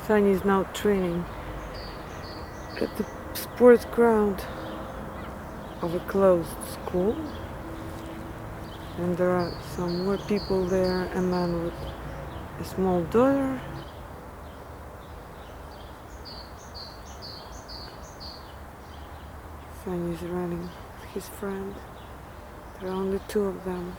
Sunny is now training at the sports ground of a closed school, and there are some more people there, a man with a small daughter. Sunny is running with his friend. There are only two of them.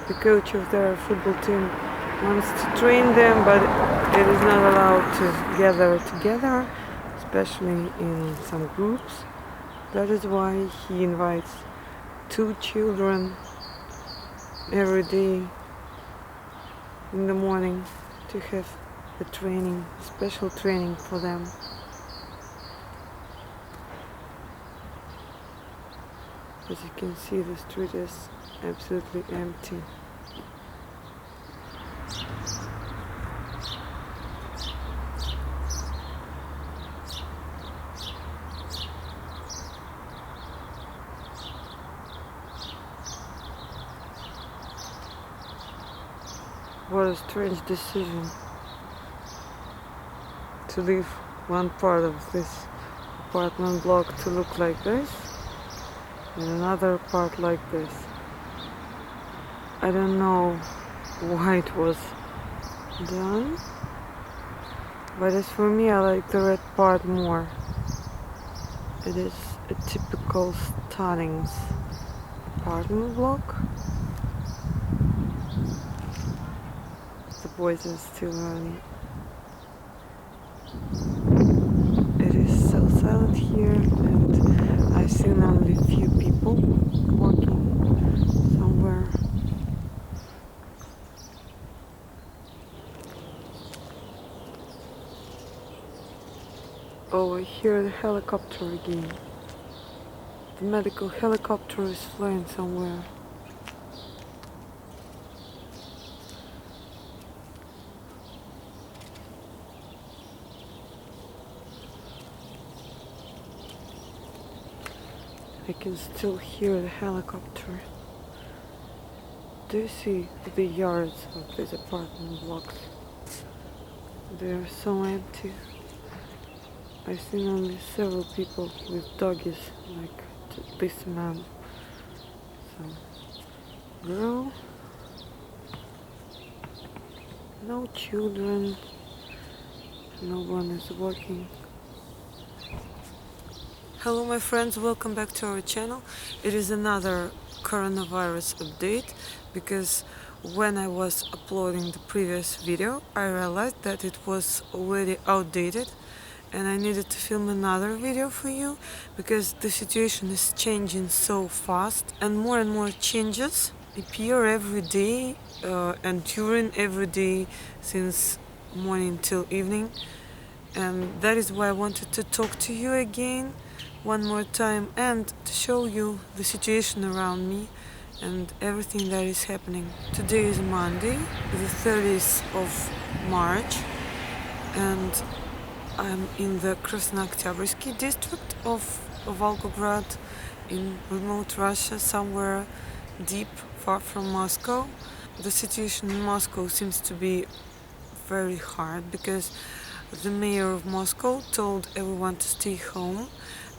The coach of their football team wants to train them, but it is not allowed to gather together, especially in some groups. That is why he invites two children every day in the morning to have a training, special training for them. As you can see, the street is absolutely empty. What a strange decision to leave one part of this apartment block to look like this and another part like this. I don't know why it was done, but as for me, I like the red part more. It is a typical Stallings apartment block. The boys are still running. It is so silent here, and I've seen only a few people walking somewhere. Oh, I hear the helicopter again. The medical helicopter is flying somewhere. I can still hear the helicopter. Do you see the yards of these apartment blocks? They are so empty. I've seen only several people with doggies, like this man. Some girl. No children. No one is walking. Hello my friends, welcome back to our channel. It is another coronavirus update, because when I was uploading the previous video I realized that it was already outdated and I needed to film another video for you, because the situation is changing so fast and more changes appear every day and during every day since morning till evening, and that is why I wanted to talk to you again one more time and to show you the situation around me and everything that is happening. Today is Monday, the 30th of March, and I'm in the Krasnooktyabrsky district of Volgograd in remote Russia, somewhere deep, far from Moscow. The situation in Moscow seems to be very hard, because the mayor of Moscow told everyone to stay home,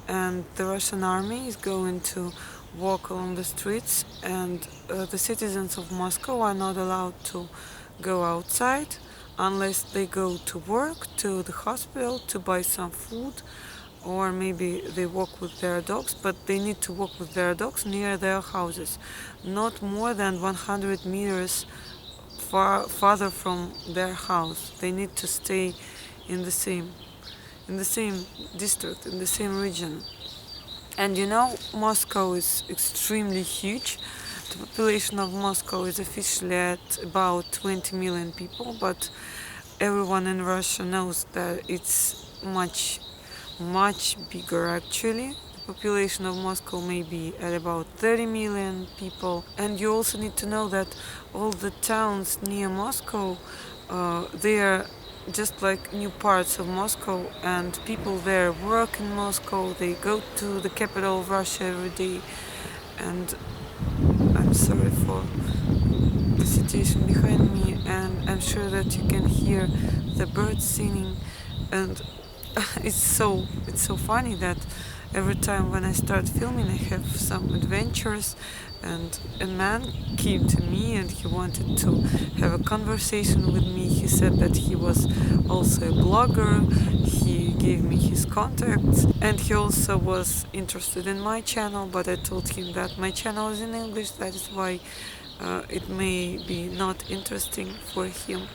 and the Russian army is going to walk along the streets, and the citizens of Moscow are not allowed to go outside unless they go to work, to the hospital, to buy some food, or maybe they walk with their dogs, but they need to walk with their dogs near their houses, not more than 100 meters farther from their house. They need to stay in the same district, in the same region. And you know, Moscow is extremely huge. The population of Moscow is officially at about 20 million people, but everyone in Russia knows that it's much bigger actually. The population of Moscow may be at about 30 million people. And you also need to know that all the towns near Moscow, they are just like new parts of Moscow, and people there work in Moscow, they go to the capital of Russia every day. And I'm sorry for the situation behind me, and I'm sure that you can hear the birds singing. And it's so funny that every time when I start filming I have some adventures, and a man came to me and he wanted to have a conversation with me. He said that he was also a blogger, he gave me his contacts, and he also was interested in my channel, but I told him that my channel is in English, that is why it may be not interesting for him.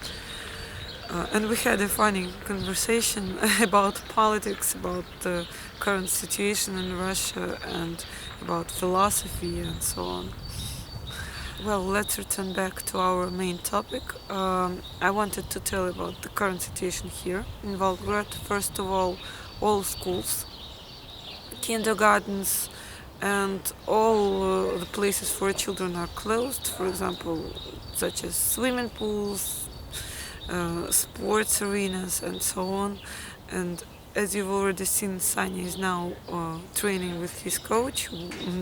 And we had a funny conversation about politics, about the current situation in Russia, and about philosophy and so on. Well, let's return back to our main topic. I wanted to tell about the current situation here in Volgograd. First of all schools, kindergartens, and all the places for children are closed, for example, such as swimming pools, sports arenas, and so on. And as you've already seen, Sanya is now training with his coach,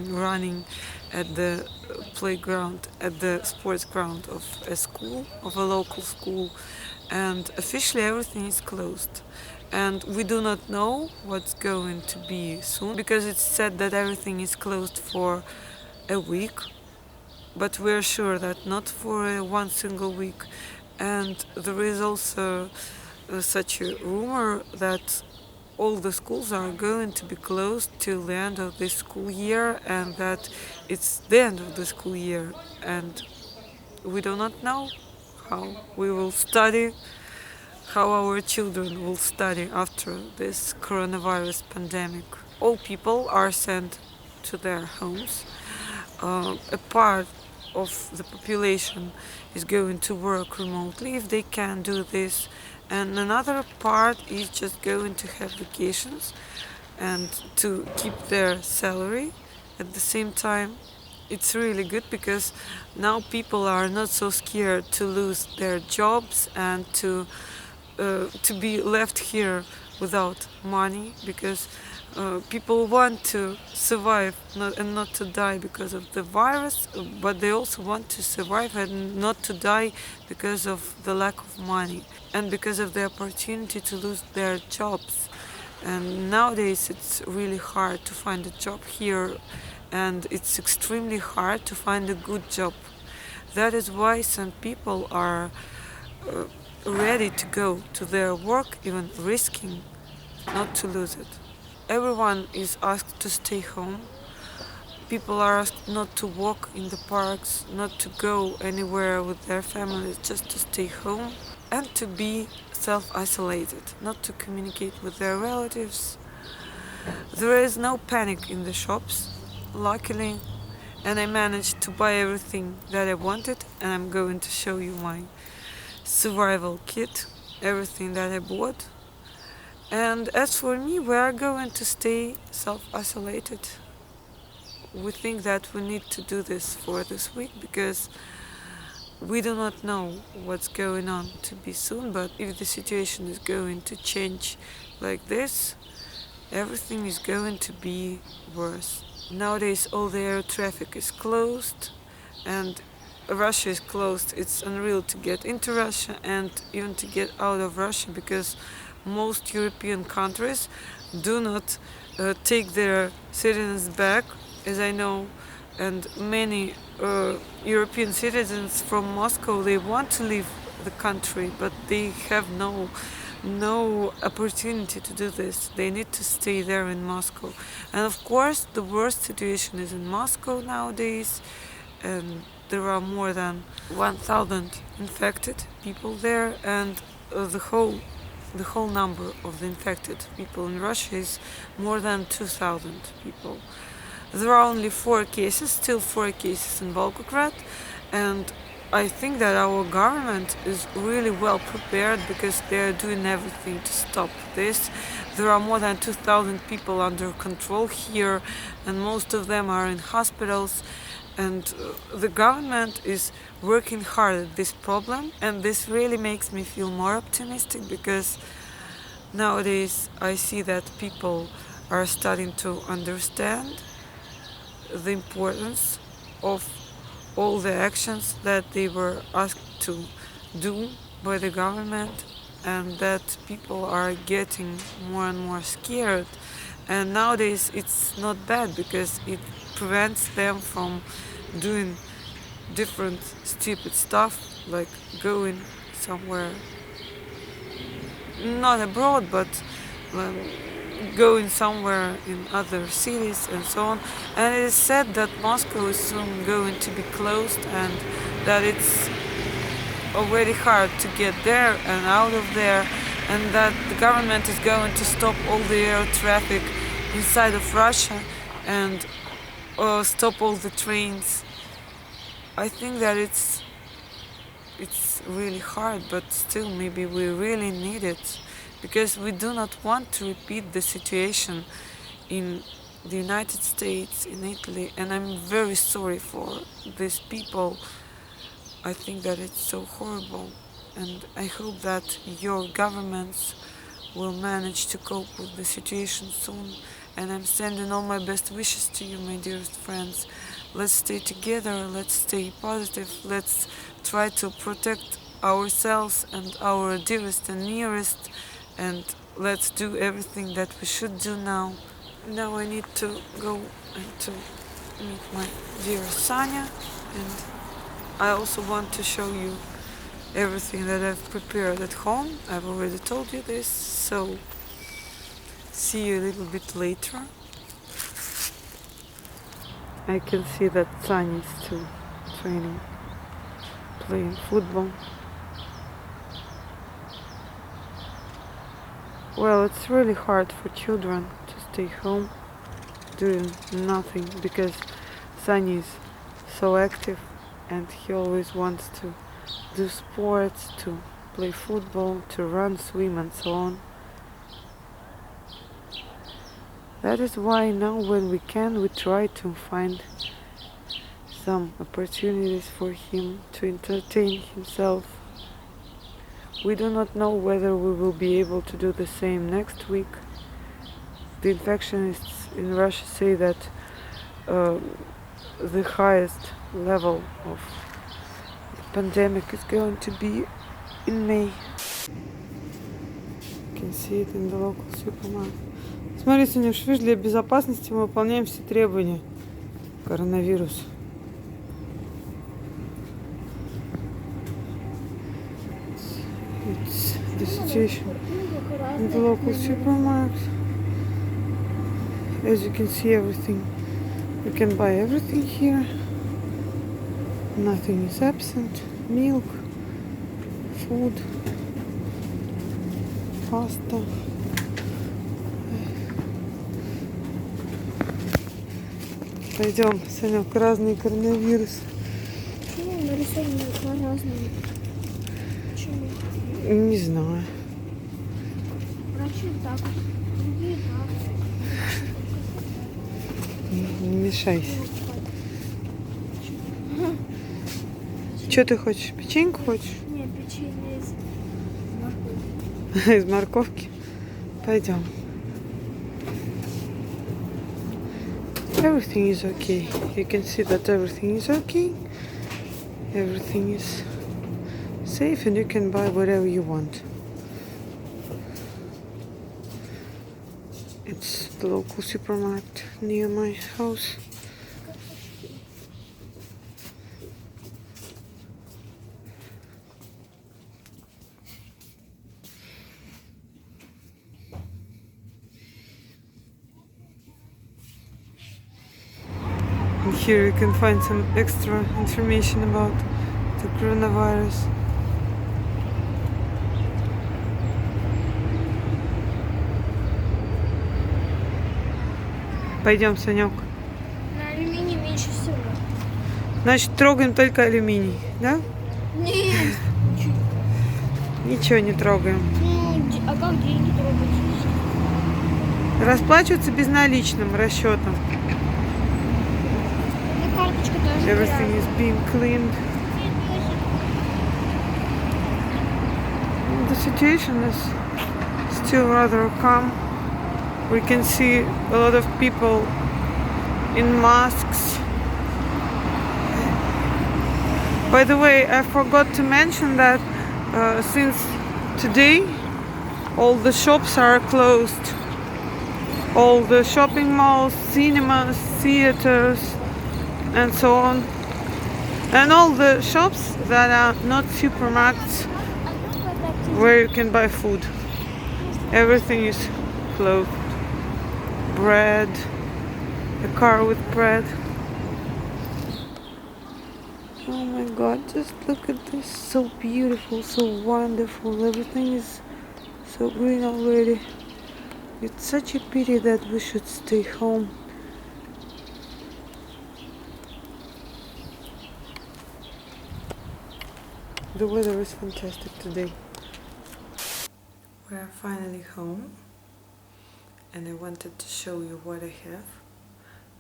running at the playground, at the sports ground of a school, of a local school, and officially everything is closed. And we do not know what's going to be soon, because it's said that everything is closed for a week, but we're sure that not for one single week. And there is also such a rumor that all the schools are going to be closed till the end of this school year, and that it's the end of the school year, and we do not know how we will study, how our children will study after this coronavirus pandemic. All people are sent to their homes. A part of the population is going to work remotely if they can do this, and another part is just going to have vacations and to keep their salary. At the same time, it's really good because now people are not so scared to lose their jobs and to be left here without money, because people want to survive and not to die because of the virus, but they also want to survive and not to die because of the lack of money and because of the opportunity to lose their jobs. And nowadays it's really hard to find a job here, and it's extremely hard to find a good job. That is why some people are ready to go to their work, even risking not to lose it. Everyone is asked to stay home. People are asked not to walk in the parks, not to go anywhere with their families, just to stay home and to be self-isolated, not to communicate with their relatives. There is no panic in the shops, luckily, and I managed to buy everything that I wanted, and I'm going to show you my survival kit, everything that I bought. And as for me, we are going to stay self-isolated. We think that we need to do this for this week because we do not know what's going on to be soon, but if the situation is going to change like this, everything is going to be worse. Nowadays all the air traffic is closed, and Russia is closed. It's unreal to get into Russia and even to get out of Russia, because most European countries do not take their citizens back, as I know, and many European citizens from Moscow, they want to leave the country, but they have no opportunity to do this. They need to stay there in Moscow. And of course the worst situation is in Moscow nowadays, and there are more than 1,000 infected people there, and the whole number of the infected people in Russia is more than 2,000 people. There are only 4 cases, still 4 cases in Volgograd, and I think that our government is really well prepared because they are doing everything to stop this. There are more than 2,000 people under control here, and most of them are in hospitals, And the government is working hard at this problem, and this really makes me feel more optimistic, because nowadays I see that people are starting to understand the importance of all the actions that they were asked to do by the government, and that people are getting more and more scared. And nowadays it's not bad, because it prevents them from doing different stupid stuff, like going somewhere, not abroad, but going somewhere in other cities and so on. And it is said that Moscow is soon going to be closed, and that it's already hard to get there and out of there, and that the government is going to stop all the air traffic inside of Russia and stop all the trains. I think that it's really hard, but still maybe we really need it, because we do not want to repeat the situation in the United States, in Italy, and I'm very sorry for these people. I think that it's so horrible, and I hope that your governments will manage to cope with the situation soon. And I'm sending all my best wishes to you, my dearest friends. Let's stay together, let's stay positive, let's try to protect ourselves and our dearest and nearest, and let's do everything that we should do now. Now I need to go and to meet my dear Sanya, and I also want to show you everything that I've prepared at home. I've already told you this, so see you a little bit later. I can see that Sanya is still training, playing football. Well, it's really hard for children to stay home doing nothing, because Sanya is so active and he always wants to do sports, to play football, to run, swim and so on. That is why now when we can, we try to find some opportunities for him to entertain himself. We do not know whether we will be able to do the same next week. The infectionists in Russia say that the highest level of the pandemic is going to be in May. You can see it in the local supermarket. Смотри, Санюш, видишь, для безопасности мы выполняем все требования. Коронавирус. It's the situation in the local supermarket. As you can see, everything, you can buy everything here. Nothing is absent. Milk, food, pasta. Пойдем, Санек, разные коронавирусы. Почему нарисованы разные? Почему? Не знаю. Врачи так, другие так. Не мешайся. Что ты хочешь? Печеньку хочешь? Нет, печенье из морковки. Из морковки? Пойдем. Everything is okay. You can see that everything is okay. Everything is safe, and you can buy whatever you want. It's the local supermarket near my house. And here you can find some extra information about the coronavirus. Пойдем, Санек. На алюминий меньше всего. Значит, трогаем только алюминий, да? Нет. Ничего не трогаем. Ну, а как деньги трогать? Расплачиваться безналичным расчетом. На карточку Девочка тоже Everything грязная. is being cleaned. The situation is still rather calm. We can see a lot of people in masks. By the way, I forgot to mention that since today all the shops are closed. All the shopping malls, cinemas, theaters, and so on. And all the shops that are not supermarkets where you can buy food. Everything is closed. Bread, a car with bread. Oh my god, just look at this. So beautiful, so wonderful. Everything is so green already. It's such a pity that we should stay home. The weather is fantastic today. We are finally home, and I wanted to show you what I have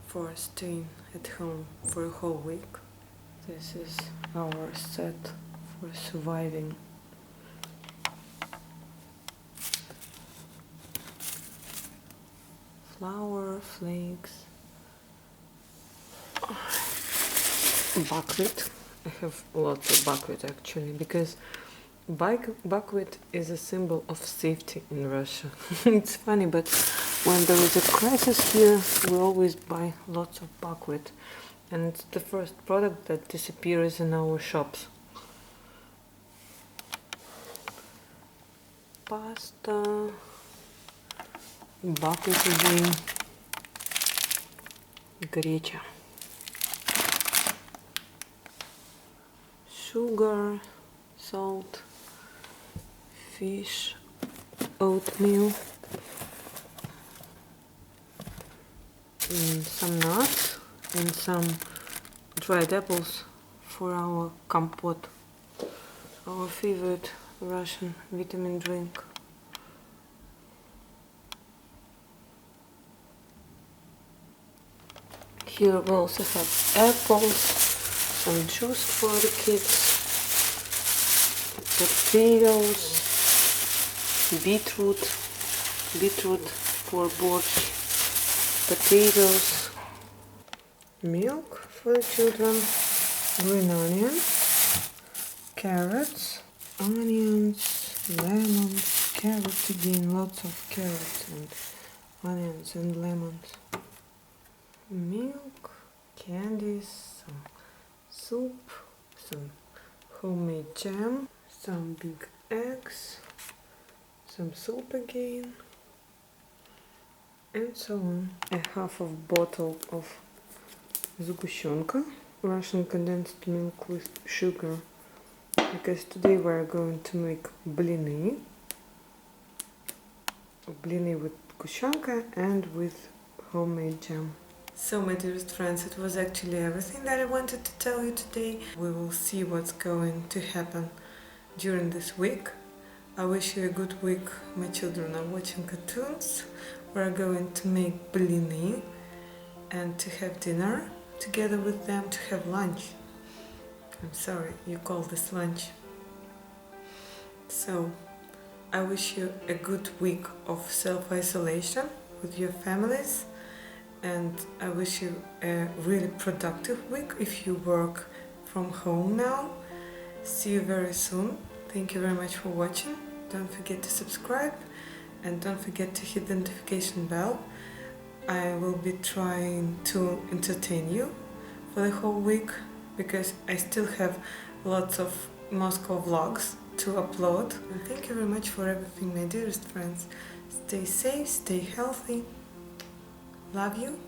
for staying at home for a whole week. This is our set for surviving. Flour, flakes, buckwheat. I have lots of buckwheat actually, because buckwheat is a symbol of safety in Russia. It's funny, but when there is a crisis here, we always buy lots of buckwheat, and it's the first product that disappears in our shops. Pasta, buckwheat again, греча, sugar, salt, fish, oatmeal, and some nuts, and some dried apples for our компот, our favorite Russian vitamin drink. Here we also have apples, some juice for the kids, potatoes, beetroot for borscht, potatoes, milk for the children, green onion, carrots, onions, lemons, carrots again, lots of carrots and onions and lemons, milk, candies, some soup, some homemade jam, some big eggs, some soup again, and so on. A half of bottle of sgущенка, Russian condensed milk with sugar, because today we're going to make blini with sgущенка and with homemade jam. So my dearest friends, it was actually everything that I wanted to tell you today. We will see what's going to happen during this week. I wish you a good week. My children are watching cartoons. We're going to make blini and to have dinner together with them, to have lunch. I'm sorry, you call this lunch. So I wish you a good week of self-isolation with your families. And I wish you a really productive week if you work from home now. See you very soon. Thank you very much for watching. Don't forget to subscribe and don't forget to hit the notification bell. I will be trying to entertain you for the whole week because I still have lots of Moscow vlogs to upload. And thank you very much for everything, my dearest friends. Stay safe, stay healthy. Love you.